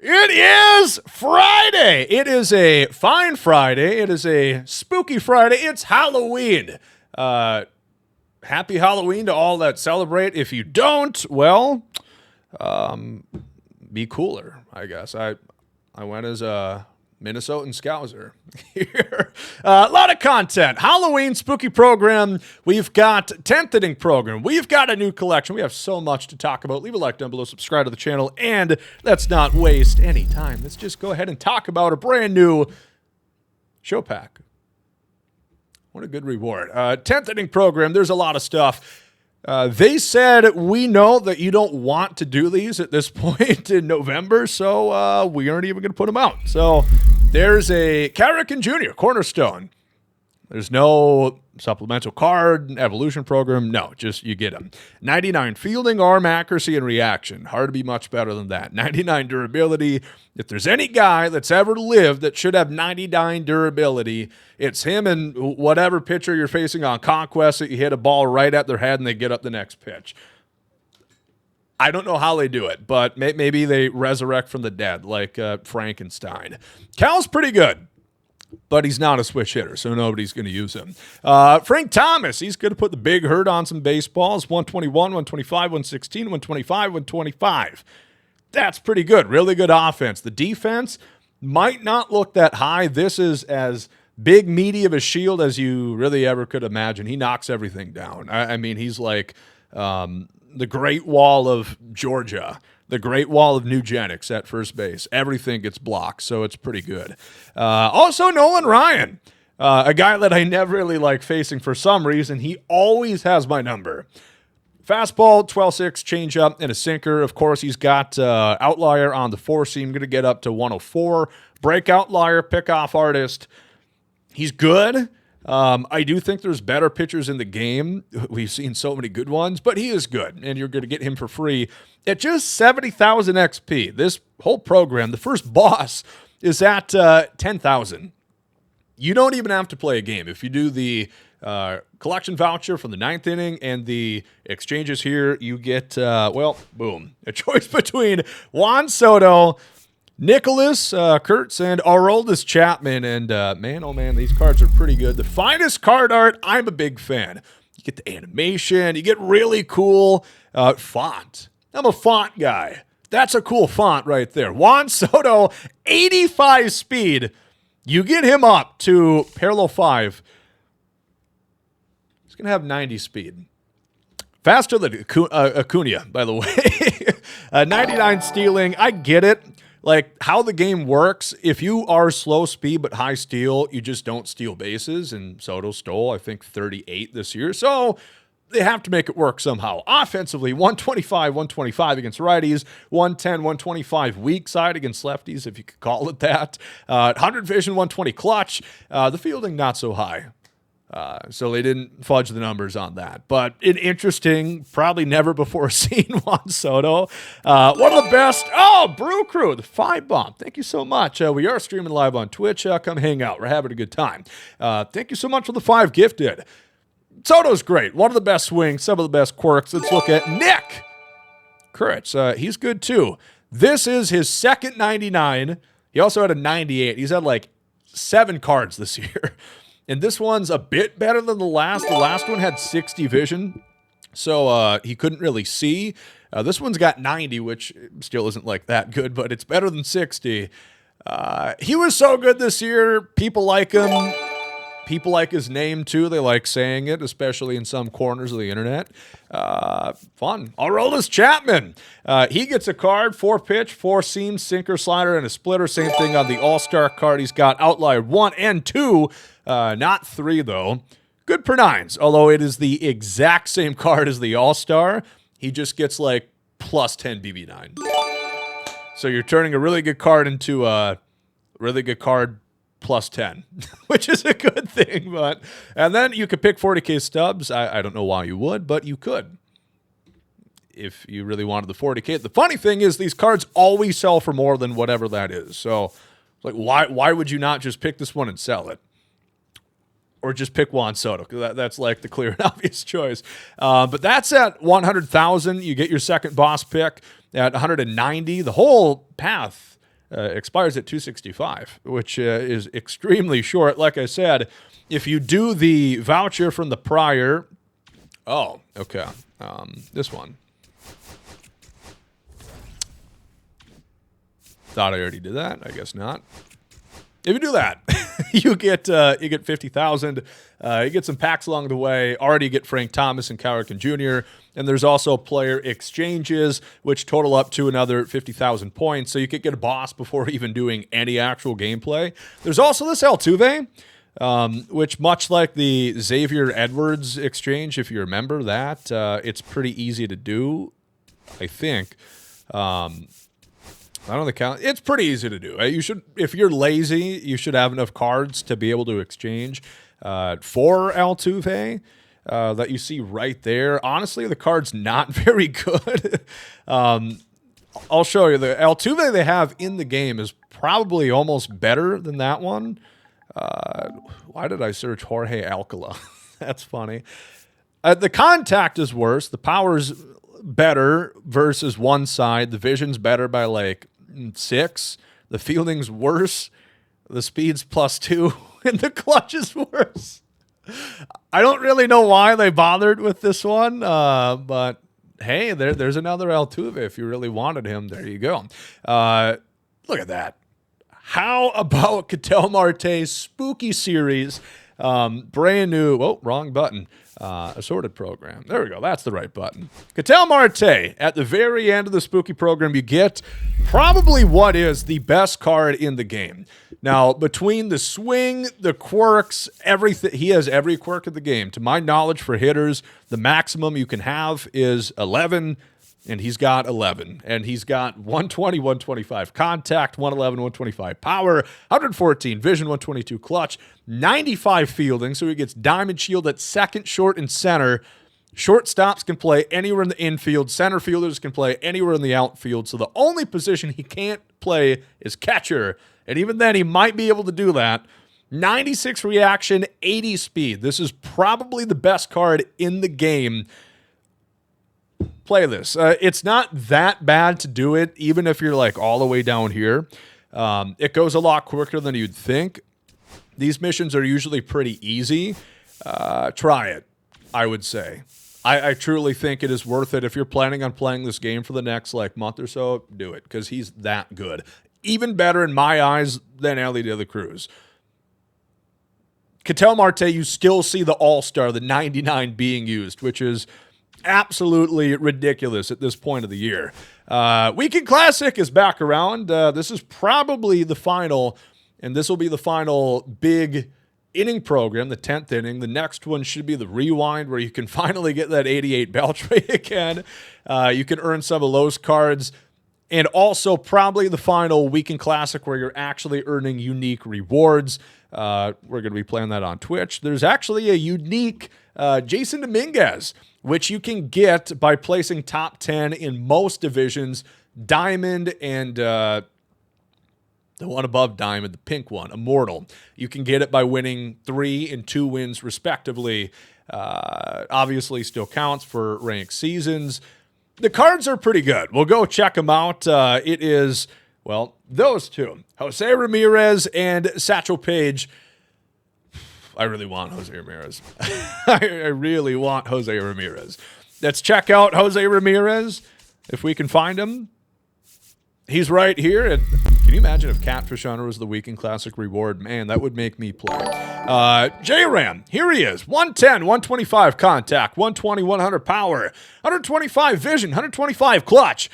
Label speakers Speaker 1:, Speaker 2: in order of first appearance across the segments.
Speaker 1: It is Friday. It is a fine Friday. It is a spooky Friday. It's Halloween. Happy Halloween to all that celebrate. If you don't, well, be cooler, I guess. I went as a Minnesotan Scouser here. A lot of content. Halloween spooky program. We've got 10th inning program. We've got a new collection. We have so much to talk about. Leave a like down below, subscribe to the channel, and let's not waste any time. Let's just go ahead and talk about a brand new show pack. What a good reward. 10th inning program. There's a lot of stuff. They said, we know that you don't want to do these at this point in November, so we aren't even going to put them out. So there's a Carrick Jr. Cornerstone. There's no supplemental card, evolution program. No, just you get them. 99 fielding, arm accuracy, and reaction. Hard to be much better than that. 99 durability. If there's any guy that's ever lived that should have 99 durability, it's him and whatever pitcher you're facing on Conquest that you hit a ball right at their head and they get up the next pitch. I don't know how they do it, but maybe they resurrect from the dead like Frankenstein. Cal's pretty good, but he's not a switch hitter, so nobody's going to use him. Frank Thomas, he's going to put the big hurt on some baseballs. 121, 125, 116, 125, 125. That's pretty good. Really good offense. The defense might not look that high. This is as big, meaty of a shield as you really ever could imagine. He knocks everything down. I mean, he's like the Great Wall of Georgia, the Great Wall of Nugenics at first base. Everything gets blocked, so it's pretty good. Also, Nolan Ryan, a guy that I never really like facing for some reason. He always has my number. Fastball, 12-6, changeup, and a sinker. Of course, he's got outlier on the four-seam, going to get up to 104. Break outlier, pickoff artist. He's good. I do think there's better pitchers in the game. We've seen so many good ones, but he is good, and you're going to get him for free at just 70,000 XP. This whole program, the first boss, is at 10,000. You don't even have to play a game. If you do the collection voucher from the 9th inning and the exchanges here, you get, boom, a choice between Juan, Soto, Nicholas, Kurtz, and Aroldis Chapman. And man, oh man, these cards are pretty good. The finest card art, I'm a big fan. You get the animation, you get really cool font. I'm a font guy. That's a cool font right there. Juan Soto, 85 speed. You get him up to parallel 5. He's going to have 90 speed. Faster than Acuna, by the way. 99 stealing. I get it. Like how the game works, if you are slow speed but high steal, you just don't steal bases. And Soto stole, I think, 38 this year. So they have to make it work somehow. Offensively, 125, 125 against righties, 110, 125 weak side against lefties, if you could call it that. 100 vision, 120 clutch. The fielding, not so high. So they didn't fudge the numbers on that. But an interesting, probably never before seen Juan Soto. One of the best. Oh, Brew Crew, the 5-bomb. Thank you so much. We are streaming live on Twitch. Come hang out. We're having a good time. Thank you so much for the 5 gifted. Soto's great. One of the best swings, some of the best quirks. Let's look at Nick Kurtz. He's good too. This is his second 99. He also had a 98. He's had like 7 cards this year. And this one's a bit better than the last. The last one had 60 vision, so he couldn't really see. This one's got 90, which still isn't like that good, but it's better than 60. He was so good this year. People like him. People like his name, too. They like saying it, especially in some corners of the internet. Fun. Aroldis Chapman. He gets a card, 4-pitch, 4-seam, sinker, slider, and a splitter. Same thing on the All-Star card. He's got outlier 1 and 2, not 3, though. Good per 9s, although it is the exact same card as the All-Star. He just gets, like, plus 10 BB9. So you're turning a really good card into a really good card plus 10, which is a good thing. And then you could pick 40K stubs. I don't know why you would, but you could if you really wanted the 40K. The funny thing is these cards always sell for more than whatever that is. So like, why would you not just pick this one and sell it? Or just pick Juan Soto, because that's like the clear and obvious choice. But that's at 100,000. You get your second boss pick at 190. The whole path expires at 265, which is extremely short. Like I said, if you do the voucher from the prior, this one. Thought I already did that. I guess not. If you do that, you get 50,000. You get some packs along the way. Already get Frank Thomas and Cal Ripken Jr. And there's also player exchanges, which total up to another 50,000 points. So you could get a boss before even doing any actual gameplay. There's also this Altuve, which much like the Xavier Edwards exchange, if you remember that, it's pretty easy to do, I think. I don't think it's pretty easy to do. You should, if you're lazy, you should have enough cards to be able to exchange for Altuve that you see right there. Honestly, the card's not very good. I'll show you. The Altuve they have in the game is probably almost better than that one. Why did I search Jorge Alcala? That's funny. The contact is worse. The power's better versus one side. The vision's better by like 6. The fielding's worse. The speed's +2. And the clutch is worse. I don't really know why they bothered with this one. But hey, there's another Altuve. If you really wanted him, there you go. Look at that. How about Ketel Marte's Spooky Series? Brand new. Oh, wrong button. Assorted program. There we go. That's the right button. Ketel Marte. At the very end of the Spooky program, you get probably what is the best card in the game. Now, between the swing, the quirks, everything, he has every quirk of the game. To my knowledge, for hitters, the maximum you can have is 11, and he's got 11. And he's got 120, 125 contact, 111, 125 power, 114 vision, 122 clutch, 95 fielding, so he gets diamond shield at second, short, and center. Shortstops can play anywhere in the infield. Center fielders can play anywhere in the outfield. So the only position he can't play is catcher. And even then, he might be able to do that. 96 reaction, 80 speed. This is probably the best card in the game. Play this. It's not that bad to do it, even if you're like all the way down here. It goes a lot quicker than you'd think. These missions are usually pretty easy. Try it, I would say. I truly think it is worth it. If you're planning on playing this game for the next like month or so, do it, because he's that good. Even better in my eyes than Ellie de la Cruz. Ketel Marte, you still see the All-Star, the 99 being used, which is absolutely ridiculous at this point of the year. Weekend Classic is back around. This is probably the final, and this will be the final big inning program, the 10th inning. The next one should be the rewind, where you can finally get that 88 Beltray again. You can earn some of those cards. And also probably the final Weekend Classic, where you're actually earning unique rewards. We're going to be playing that on Twitch. There's actually a unique Jason Dominguez, which you can get by placing top 10 in most divisions. Diamond and the one above Diamond, the pink one, Immortal. You can get it by winning 3 and 2 wins respectively. Obviously still counts for ranked seasons. The cards are pretty good. We'll go check them out. It is, well, those two. Jose Ramirez and Satchel Paige. I really want Jose Ramirez. I really want Jose Ramirez. Let's check out Jose Ramirez, if we can find him. He's right here. And can you imagine if Catfish Hunter was the Weekend Classic reward? Man, that would make me play. J-Ram, here he is. 110, 125 contact, 120, 100 power, 125 vision, 125 clutch.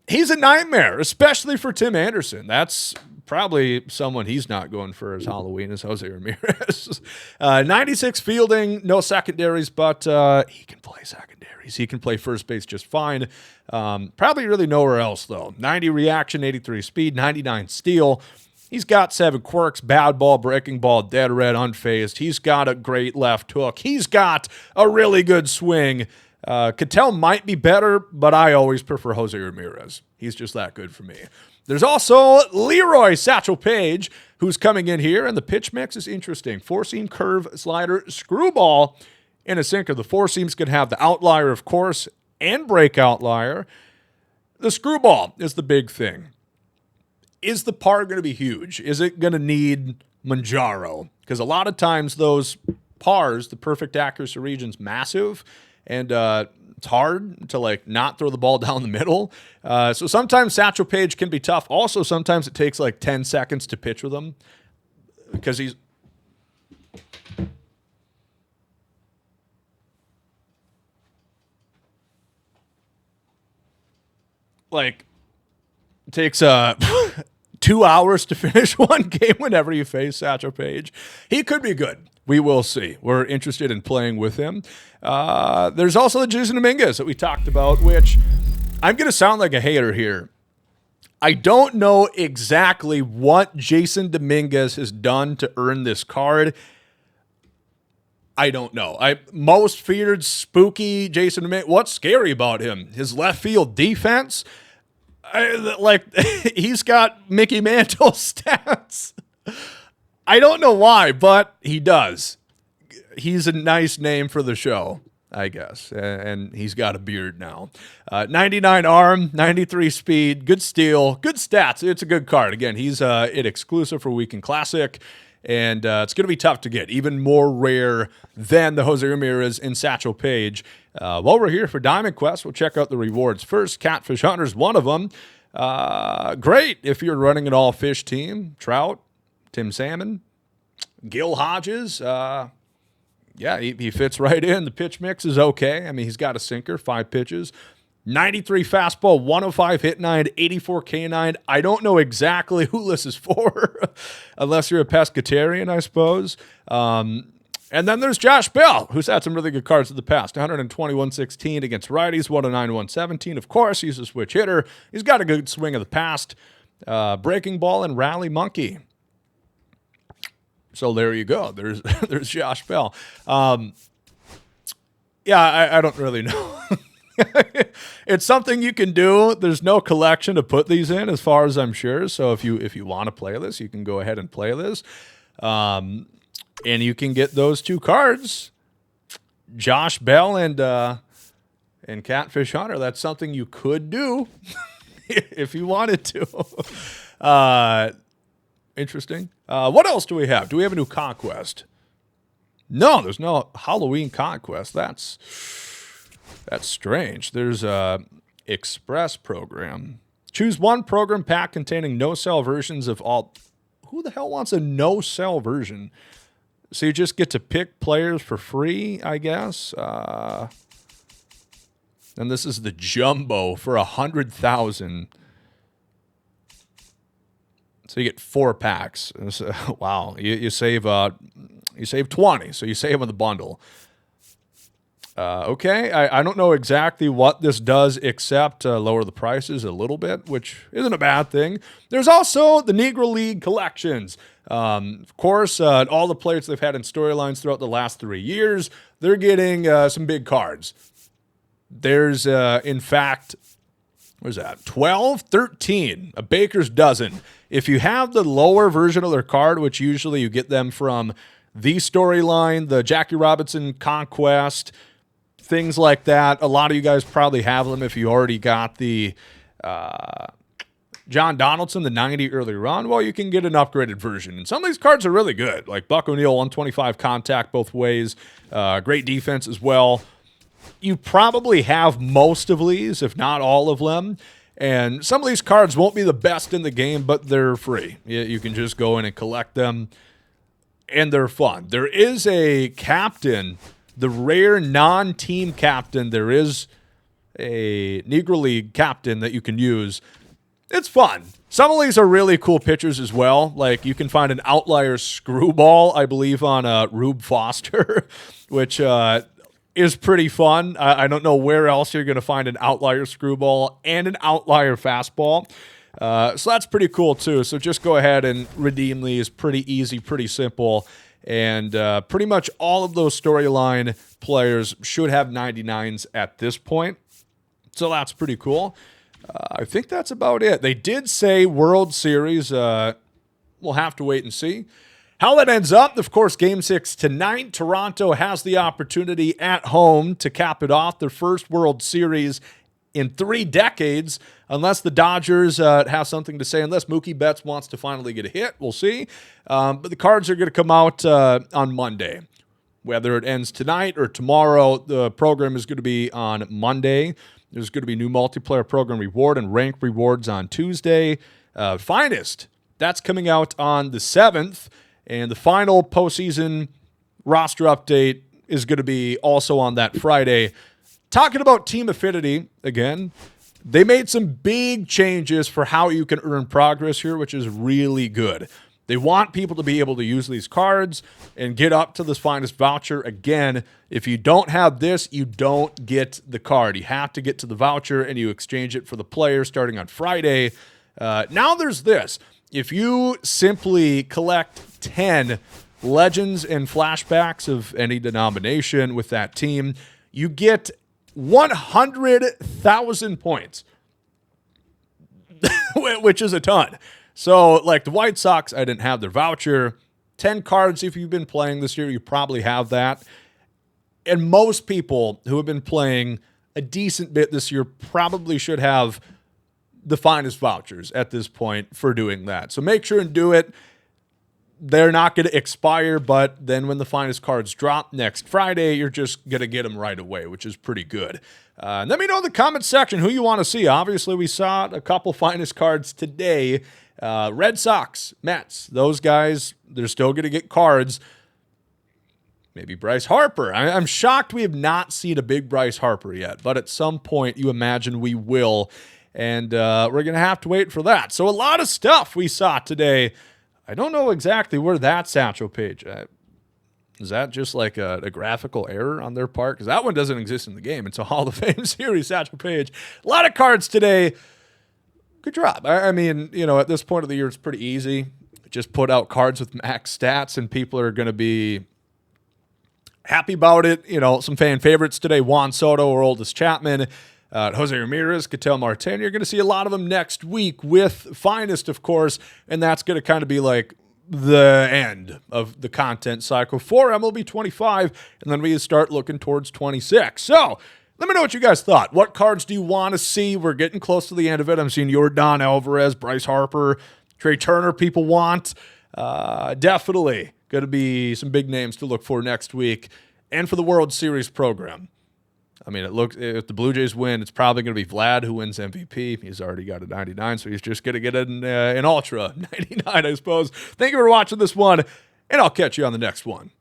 Speaker 1: He's a nightmare, especially for Tim Anderson. That's probably someone he's not going for as Halloween as Jose Ramirez. 96 fielding, no secondaries, but he can play secondaries. He can play first base just fine. Probably really nowhere else, though. 90 reaction, 83 speed, 99 steal. He's got 7 quirks, bad ball, breaking ball, dead red, unfazed. He's got a great left hook. He's got a really good swing. Ketel might be better, but I always prefer Jose Ramirez. He's just that good for me. There's also Leroy Satchel Paige, who's coming in here, and the pitch mix is interesting. 4-seam, curve, slider, screwball, and a sinker. The 4-seams can have the outlier, of course, and break outlier. The screwball is the big thing. is the par going to be huge? Is it going to need Manjaro? Because a lot of times those pars, the perfect accuracy region's massive, and it's hard to like not throw the ball down the middle. So sometimes Satchel Paige can be tough. Also, sometimes it takes like 10 seconds to pitch with him because he's like takes 2 hours to finish one game whenever you face Satchel Paige. He could be good. We will see. We're interested in playing with him. There's also the Jason Dominguez that we talked about, which I'm going to sound like a hater here. I don't know exactly what Jason Dominguez has done to earn this card. I don't know. Most feared spooky Jason Dominguez. What's scary about him? His left field defense. He's got Mickey Mantle stats. I don't know why, but he does. He's a nice name for the show, I guess. And he's got a beard now. 99 arm, 93 speed, good steal, good stats. It's a good card. Again, he's it exclusive for Weekend Classic. And it's going to be tough to get, even more rare than the Jose Ramirez and Satchel Paige. While we're here for Diamond Quest, we'll check out the rewards first. Catfish Hunter's one of them. Great if you're running an all-fish team. Trout, Tim Salmon, Gil Hodges. He fits right in. The pitch mix is okay. I mean, he's got a sinker, 5 pitches. 93 fastball, 105 hit 9, 84 K9. I don't know exactly who this is for, unless you're a pescatarian, I suppose. And then there's Josh Bell, who's had some really good cards in the past. 121-16 against righties, 109-117. Of course, he's a switch hitter. He's got a good swing of the past. Breaking ball and rally monkey. So there you go. There's Josh Bell. I don't really know. It's something you can do. There's no collection to put these in, as far as I'm sure. So if you want to play this, you can go ahead and play this. And you can get those 2 cards, Josh Bell and Catfish Hunter. That's something you could do if you wanted to. Interesting. What else do we have? Do we have a new conquest? No, there's no Halloween conquest. That's strange. There's a Express program. Choose one program pack containing no-sell versions of all. Who the hell wants a no-sell version? So you just get to pick players for free, I guess. And this is the jumbo for 100,000. So you get 4 packs. Wow, you save 20. So you save on the bundle. Okay, I don't know exactly what this does except lower the prices a little bit, which isn't a bad thing. There's also the Negro League collections. Of course, all the players they've had in storylines throughout the last 3 years, they're getting some big cards. There's, in fact, what is that, 12, 13, a baker's dozen. If you have the lower version of their card, which usually you get them from the storyline, the Jackie Robinson Conquest, things like that. A lot of you guys probably have them if you already got the John Donaldson, the 90 early run. Well, you can get an upgraded version. And some of these cards are really good, like Buck O'Neil, 125 contact both ways. Great defense as well. You probably have most of these, if not all of them. And some of these cards won't be the best in the game, but they're free. You can just go in and collect them, and they're fun. There is a captain, the rare non-team captain. There is a Negro League captain that you can use. It's fun. Some of these are really cool pictures as well. Like you can find an outlier screwball, I believe, on Rube Foster, which is pretty fun. I don't know where else you're going to find an outlier screwball and an outlier fastball. So that's pretty cool too. So just go ahead and redeem these. Pretty easy, pretty simple. And pretty much all of those storyline players should have 99s at this point. So that's pretty cool. I think that's about it. They did say World Series. We'll have to wait and see how that ends up. Of course, Game 6 tonight. Toronto has the opportunity at home to cap it off, their first World Series in 3 decades, unless the Dodgers have something to say, unless Mookie Betts wants to finally get a hit. We'll see. But the cards are going to come out on Monday. Whether it ends tonight or tomorrow, the program is going to be on Monday. There's going to be new multiplayer program reward and rank rewards on Tuesday. Finest, that's coming out on the 7th. And the final postseason roster update is going to be also on that Friday. Talking about team affinity, again, they made some big changes for how you can earn progress here, which is really good. They want people to be able to use these cards and get up to this finest voucher. Again, if you don't have this, you don't get the card. You have to get to the voucher and you exchange it for the player starting on Friday. Now there's this. If you simply collect 10 legends and flashbacks of any denomination with that team, you get 100,000 points, which is a ton. So, like the White Sox, I didn't have their voucher. 10 cards, if you've been playing this year, you probably have that. And most people who have been playing a decent bit this year probably should have the finest vouchers at this point for doing that. So make sure and do it. They're not going to expire, but then when the finest cards drop next Friday, you're just going to get them right away, which is pretty good. Let me know in the comments section who you want to see. Obviously, we saw a couple finest cards today. Red Sox, Mets, those guys, they're still going to get cards. Maybe Bryce Harper. I'm shocked we have not seen a big Bryce Harper yet, but at some point you imagine we will, and we're going to have to wait for that. So a lot of stuff we saw today. I don't know exactly where that Satchel page. Is that just like a graphical error on their part? Because that one doesn't exist in the game. It's a Hall of Fame series Satchel page. A lot of cards today. Good job. I mean, you know, at this point of the year, it's pretty easy. Just put out cards with max stats, and people are going to be happy about it. You know, some fan favorites today: Juan, Soto, Aroldis, Chapman, Jose Ramirez, Ketel, Marte. You're going to see a lot of them next week with Finest, of course, and that's going to kind of be like the end of the content cycle for MLB 25, and then we start looking towards 26. So let me know what you guys thought. What cards do you want to see? We're getting close to the end of it. I'm seeing Yordan Alvarez, Bryce Harper, Trey Turner people want. Definitely going to be some big names to look for next week and for the World Series program. I mean, it looks, if the Blue Jays win, it's probably going to be Vlad who wins MVP. He's already got a 99, so he's just going to get an Ultra 99, I suppose. Thank you for watching this one, and I'll catch you on the next one.